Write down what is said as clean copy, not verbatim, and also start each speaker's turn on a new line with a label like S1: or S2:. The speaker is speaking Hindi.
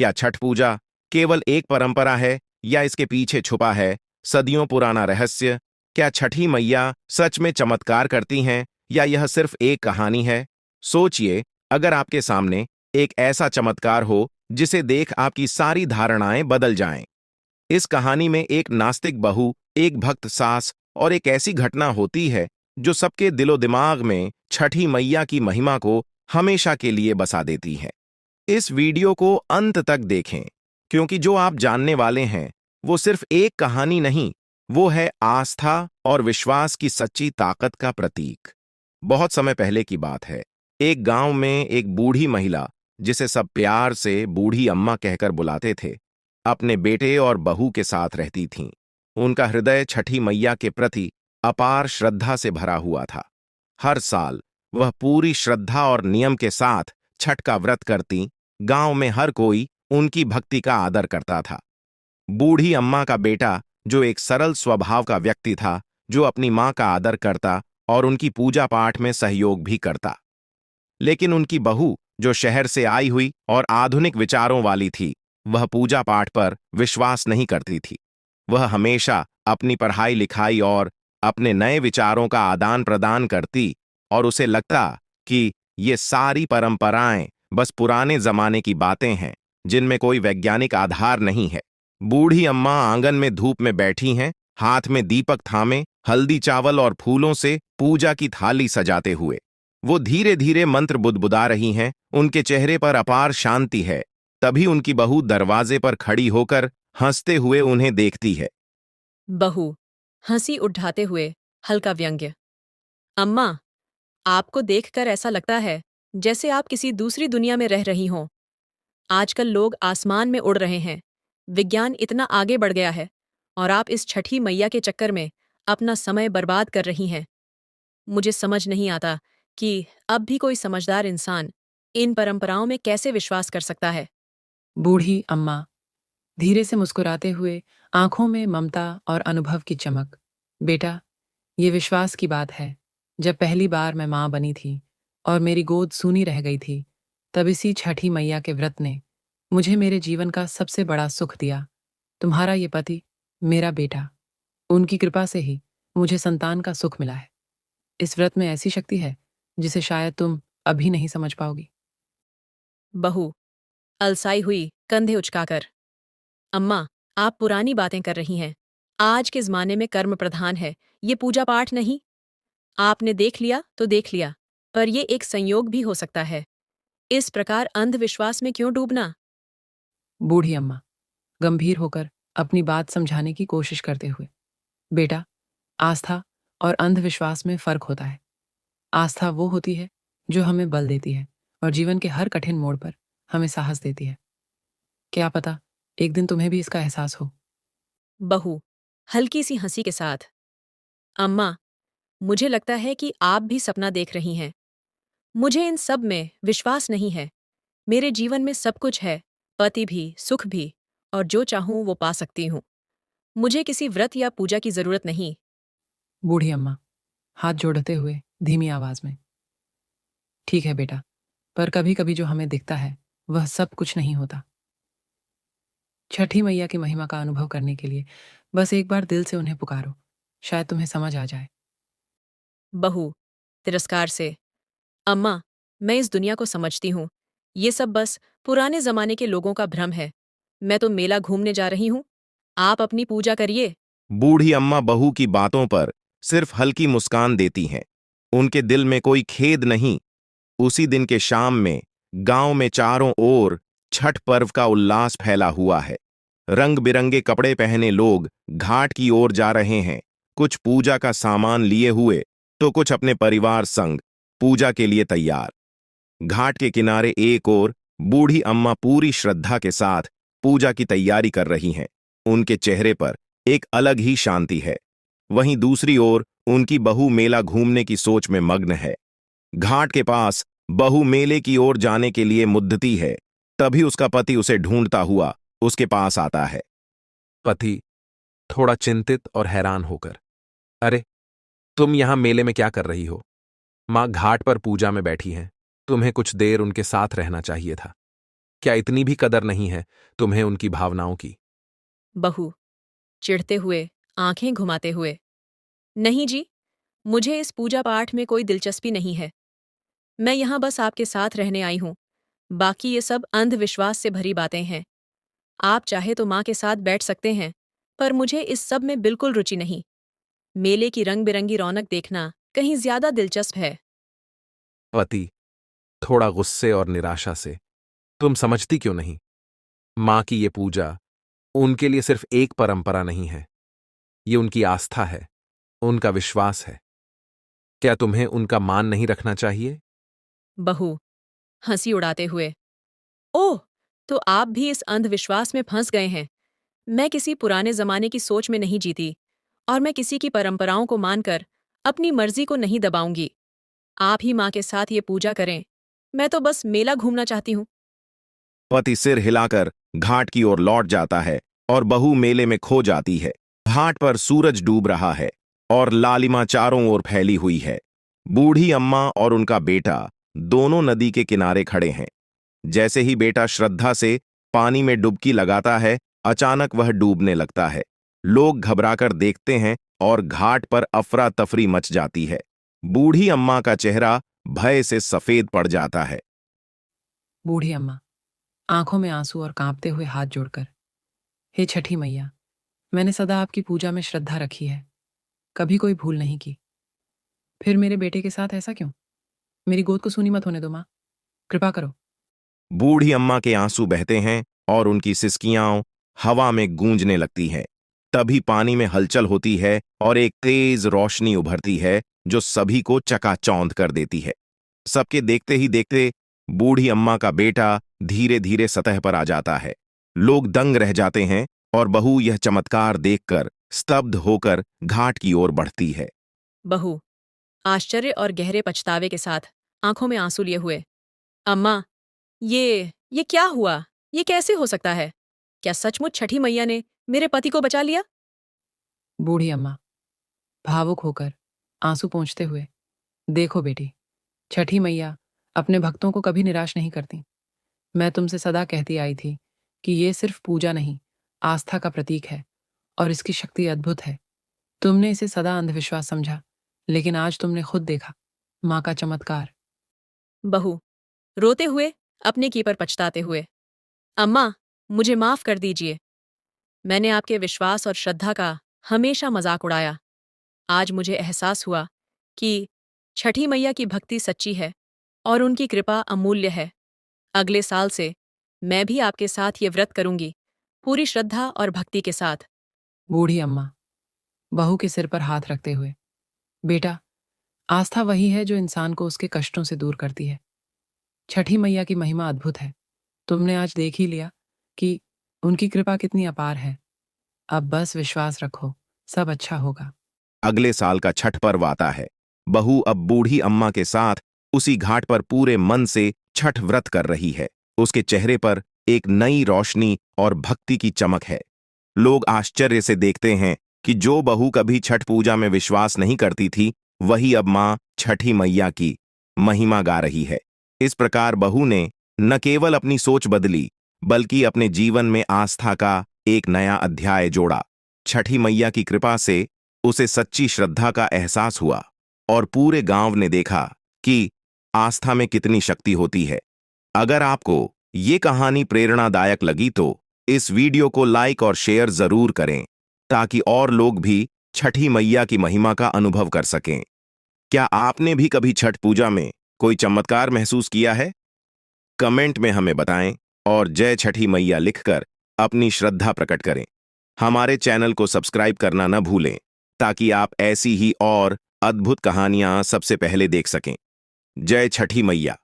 S1: क्या छठ पूजा केवल एक परंपरा है या इसके पीछे छुपा है सदियों पुराना रहस्य? क्या छठी मैया सच में चमत्कार करती हैं या यह सिर्फ एक कहानी है? सोचिए, अगर आपके सामने एक ऐसा चमत्कार हो जिसे देख आपकी सारी धारणाएं बदल जाएं। इस कहानी में एक नास्तिक बहू, एक भक्त सास और एक ऐसी घटना होती है जो सबके दिलो दिमाग में छठी मैया की महिमा को हमेशा के लिए बसा देती है। इस वीडियो को अंत तक देखें, क्योंकि जो आप जानने वाले हैं वो सिर्फ एक कहानी नहीं, वो है आस्था और विश्वास की सच्ची ताकत का प्रतीक। बहुत समय पहले की बात है। एक गांव में एक बूढ़ी महिला, जिसे सब प्यार से बूढ़ी अम्मा कहकर बुलाते थे, अपने बेटे और बहू के साथ रहती थीं। उनका हृदय छठी मैया के प्रति अपार श्रद्धा से भरा हुआ था। हर साल वह पूरी श्रद्धा और नियम के साथ छठ का व्रत करती। गांव में हर कोई उनकी भक्ति का आदर करता था। बूढ़ी अम्मा का बेटा, जो एक सरल स्वभाव का व्यक्ति था, जो अपनी मां का आदर करता और उनकी पूजा पाठ में सहयोग भी करता। लेकिन उनकी बहू, जो शहर से आई हुई और आधुनिक विचारों वाली थी, वह पूजा पाठ पर विश्वास नहीं करती थी। वह हमेशा अपनी पढ़ाई लिखाई और अपने नए विचारों का आदान प्रदान करती और उसे लगता कि ये सारी परंपराएं बस पुराने जमाने की बातें हैं जिनमें कोई वैज्ञानिक आधार नहीं है। बूढ़ी अम्मा आंगन में धूप में बैठी हैं, हाथ में दीपक थामे, हल्दी चावल और फूलों से पूजा की थाली सजाते हुए। वो धीरे धीरे मंत्र बुदबुदा रही हैं, उनके चेहरे पर अपार शांति है। तभी उनकी बहू दरवाजे पर खड़ी होकर हंसते हुए उन्हें देखती है।
S2: बहू हंसी उठाते हुए हल्का व्यंग्य। अम्मा, आपको देखकर ऐसा लगता है जैसे आप किसी दूसरी दुनिया में रह रही हों। आजकल लोग आसमान में उड़ रहे हैं, विज्ञान इतना आगे बढ़ गया है, और आप इस छठी मैया के चक्कर में अपना समय बर्बाद कर रही हैं। मुझे समझ नहीं आता कि अब भी कोई समझदार इंसान इन परंपराओं में कैसे विश्वास कर सकता है।
S3: बूढ़ी अम्मा धीरे से मुस्कुराते हुए, आंखों में ममता और अनुभव की चमक। बेटा, ये विश्वास की बात है। जब पहली बार मैं मां बनी थी और मेरी गोद सूनी रह गई थी, तब इसी छठी मैया के व्रत ने मुझे मेरे जीवन का सबसे बड़ा सुख दिया। तुम्हारा ये पति, मेरा बेटा, उनकी कृपा से ही मुझे संतान का सुख मिला है। इस व्रत में ऐसी शक्ति है जिसे शायद तुम अभी नहीं समझ पाओगी।
S2: बहू अलसाई हुई, कंधे उचकाकर। अम्मा, आप पुरानी बातें कर रही हैं। आज के ज़माने में कर्म प्रधान है, ये पूजा पाठ नहीं। आपने देख लिया तो देख लिया, पर ये एक संयोग भी हो सकता है। इस प्रकार अंधविश्वास में क्यों डूबना?
S3: बूढ़ी अम्मा गंभीर होकर अपनी बात समझाने की कोशिश करते हुए, बेटा, आस्था और अंधविश्वास में फर्क होता है। आस्था वो होती है जो हमें बल देती है और जीवन के हर कठिन मोड़ पर हमें साहस देती है। क्या पता एक दिन तुम्हें भी इसका एहसास हो।
S2: बहू हल्की सी हंसी के साथ। अम्मा, मुझे लगता है कि आप भी सपना देख रही हैं। मुझे इन सब में विश्वास नहीं है। मेरे जीवन में सब कुछ है, पति भी, सुख भी, और जो चाहूं वो पा सकती हूँ। मुझे किसी व्रत या पूजा की जरूरत नहीं।
S3: बूढ़ी अम्मा हाथ जोड़ते हुए धीमी आवाज में, ठीक है बेटा, पर कभी कभी जो हमें दिखता है वह सब कुछ नहीं होता। छठी मैया की महिमा का अनुभव करने के लिए बस एक बार दिल से उन्हें पुकारो, शायद तुम्हें समझ आ जाए।
S2: बहू तिरस्कार से। अम्मा, मैं इस दुनिया को समझती हूँ। ये सब बस पुराने जमाने के लोगों का भ्रम है। मैं तो मेला घूमने जा रही हूँ। आप अपनी पूजा करिए।
S1: बूढ़ी अम्मा बहू की बातों पर सिर्फ हल्की मुस्कान देती हैं। उनके दिल में कोई खेद नहीं। उसी दिन के शाम में गांव में चारों ओर छठ पर्व का उल्लास फैला हुआ है। रंग बिरंगे कपड़े पहने लोग घाट की ओर जा रहे हैं, कुछ पूजा का सामान लिए हुए तो कुछ अपने परिवार संग पूजा के लिए तैयार। घाट के किनारे एक ओर बूढ़ी अम्मा पूरी श्रद्धा के साथ पूजा की तैयारी कर रही हैं। उनके चेहरे पर एक अलग ही शांति है। वहीं दूसरी ओर उनकी बहू मेला घूमने की सोच में मग्न है। घाट के पास बहू मेले की ओर जाने के लिए मुद्दती है। तभी उसका पति उसे ढूंढता हुआ उसके पास आता है।
S4: पति थोड़ा चिंतित और हैरान होकर, अरे, तुम यहां मेले में क्या कर रही हो? मां घाट पर पूजा में बैठी हैं। तुम्हें कुछ देर उनके साथ रहना चाहिए था। क्या इतनी भी कदर नहीं है तुम्हें उनकी भावनाओं की?
S2: बहू चिढ़ते हुए, आंखें घुमाते हुए। नहीं जी, मुझे इस पूजा पाठ में कोई दिलचस्पी नहीं है। मैं यहाँ बस आपके साथ रहने आई हूँ। बाकी ये सब अंधविश्वास से भरी बातें हैं। आप चाहे तो माँ के साथ बैठ सकते हैं, पर मुझे इस सब में बिल्कुल रुचि नहीं। मेले की रंग बिरंगी रौनक देखना कहीं ज्यादा दिलचस्प है।
S4: पति, थोड़ा गुस्से और निराशा से, तुम समझती क्यों नहीं? मां की ये पूजा उनके लिए सिर्फ एक परंपरा नहीं है, ये उनकी आस्था है, उनका विश्वास है। क्या तुम्हें उनका मान नहीं रखना चाहिए?
S2: बहू हंसी उड़ाते हुए। ओह, तो आप भी इस अंधविश्वास में फंस गए हैं। मैं किसी पुराने जमाने की सोच में नहीं जीती, और मैं किसी की परंपराओं को मानकर अपनी मर्जी को नहीं दबाऊंगी। आप ही माँ के साथ ये पूजा करें। मैं तो बस मेला घूमना चाहती हूँ।
S1: पति सिर हिलाकर घाट की ओर लौट जाता है और बहू मेले में खो जाती है। घाट पर सूरज डूब रहा है और लालिमा चारों ओर फैली हुई है। बूढ़ी अम्मा और उनका बेटा दोनों नदी के किनारे खड़े हैं। जैसे ही बेटा श्रद्धा से पानी में डुबकी लगाता है, अचानक वह डूबने लगता है। लोग घबराकर देखते हैं और घाट पर अफरा तफरी मच जाती है। बूढ़ी अम्मा का चेहरा भय से सफेद पड़ जाता है।
S3: बूढ़ी अम्मा, आंखों में आंसू और कांपते हुए हाथ जोड़कर, हे छठी मैया, मैंने सदा आपकी पूजा में श्रद्धा रखी है, कभी कोई भूल नहीं की। फिर मेरे बेटे के साथ ऐसा क्यों? मेरी गोद को सूनी मत होने दो माँ, कृपा करो।
S1: बूढ़ी अम्मा के आंसू बहते हैं और उनकी सिसकियां हवा में गूंजने लगती हैं। तभी पानी में हलचल होती है और एक तेज रोशनी उभरती है जो सभी को चकाचौंध कर देती है। सबके देखते ही देखते बूढ़ी अम्मा का बेटा धीरे धीरे सतह पर आ जाता है। लोग दंग रह जाते हैं और बहू यह चमत्कार देखकर स्तब्ध होकर घाट की ओर बढ़ती है।
S2: बहू आश्चर्य और गहरे पछतावे के साथ आंखों में आंसू लिए हुए। अम्मा, ये क्या हुआ? ये कैसे हो सकता है? क्या सचमुच छठी मैया ने मेरे पति को बचा लिया?
S3: बूढ़ी अम्मा भावुक होकर आंसू पोंछते हुए, देखो बेटी, छठी मैया अपने भक्तों को कभी निराश नहीं करती। मैं तुमसे सदा कहती आई थी कि ये सिर्फ पूजा नहीं, आस्था का प्रतीक है और इसकी शक्ति अद्भुत है। तुमने इसे सदा अंधविश्वास समझा, लेकिन आज तुमने खुद देखा माँ का चमत्कार।
S2: बहू रोते हुए, अपने की पर पछताते हुए। अम्मा, मुझे माफ कर दीजिए। मैंने आपके विश्वास और श्रद्धा का हमेशा मजाक उड़ाया। आज मुझे एहसास हुआ कि छठी मैया की भक्ति सच्ची है और उनकी कृपा अमूल्य है। अगले साल से मैं भी आपके साथ ये व्रत करूंगी, पूरी श्रद्धा और भक्ति के साथ।
S3: बूढ़ी अम्मा बहू के सिर पर हाथ रखते हुए, बेटा, आस्था वही है जो इंसान को उसके कष्टों से दूर करती है। छठी मैया की महिमा अद्भुत है। तुमने आज देख ही लिया कि उनकी कृपा कितनी अपार है। अब बस विश्वास रखो, सब अच्छा होगा।
S1: अगले साल का छठ पर्व आता है। बहू अब बूढ़ी अम्मा के साथ उसी घाट पर पूरे मन से छठ व्रत कर रही है। उसके चेहरे पर एक नई रोशनी और भक्ति की चमक है। लोग आश्चर्य से देखते हैं कि जो बहू कभी छठ पूजा में विश्वास नहीं करती थी, वही अब मां छठी मैया की महिमा गा रही है। इस प्रकार बहू ने न केवल अपनी सोच बदली, बल्कि अपने जीवन में आस्था का एक नया अध्याय जोड़ा। छठी मैया की कृपा से उसे सच्ची श्रद्धा का एहसास हुआ और पूरे गांव ने देखा कि आस्था में कितनी शक्ति होती है। अगर आपको ये कहानी प्रेरणादायक लगी तो इस वीडियो को लाइक और शेयर जरूर करें, ताकि और लोग भी छठी मैया की महिमा का अनुभव कर सकें। क्या आपने भी कभी छठ पूजा में कोई चमत्कार महसूस किया है? कमेंट में हमें बताएं और जय छठी मैया लिखकर अपनी श्रद्धा प्रकट करें। हमारे चैनल को सब्सक्राइब करना न भूलें, ताकि आप ऐसी ही और अद्भुत कहानियां सबसे पहले देख सकें। जय छठी मैया।